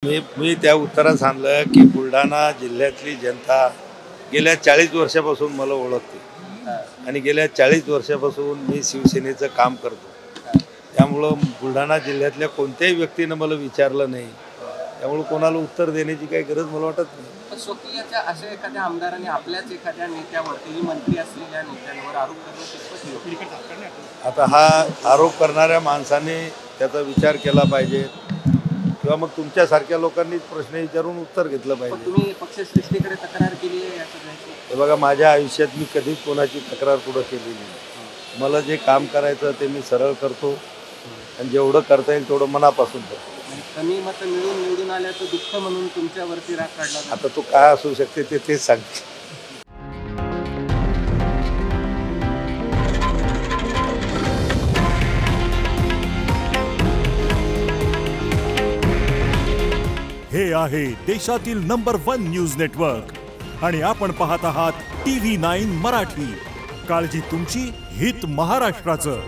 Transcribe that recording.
मी त्या उत्तरात सांगलं की बुलढाणा जिल्ह्यातली जनता गेल्या 40 वर्षापासून मला ओळखते आणि गेल्या 40 वर्षापासून मी शिवसेनेचं काम करतो। त्यामुळं बुलढाणा जिल्ह्यातल्या कोणत्याही व्यक्तीने मला विचारलं नाही, त्यामुळे कोणाला उत्तर देण्याची काही गरज मला वाटत नाही। स्वकीयच्या अशा एखाद्या आमदाराने आपल्याच एखाद्या नेत्यावरती मंत्री असलेल्या नेत्यांवर आरोप करणं, आता हा आरोप करणाऱ्या माणसाने त्याचा विचार केला पाहिजे किंवा मग तुमच्यासारख्या लोकांनीच प्रश्न विचारून उत्तर घेतलं पाहिजे। तुम्ही पक्षश्रेष्ठीकडे तक्रार केली आहे या सगळ्याची? हे बघा, माझ्या आयुष्यात मी कधीच कोणाची तक्रार पुढे केली नाही। मला जे काम करायचं ते मी सरळ करतो आणि जेवढं करता येईल तेवढं मनापासून करतो। कमी मत मिळून निवडून आल्याचं दुःख म्हणून तुमच्यावरती राग काढला? आता तो काय असू शकते तेच सांगते। हे आहे देशातील नंबर 1 न्यूज नेटवर्क आणि आपण पाहत आहात TV9 मराठी। काळजी तुमची, हित महाराष्ट्राचं।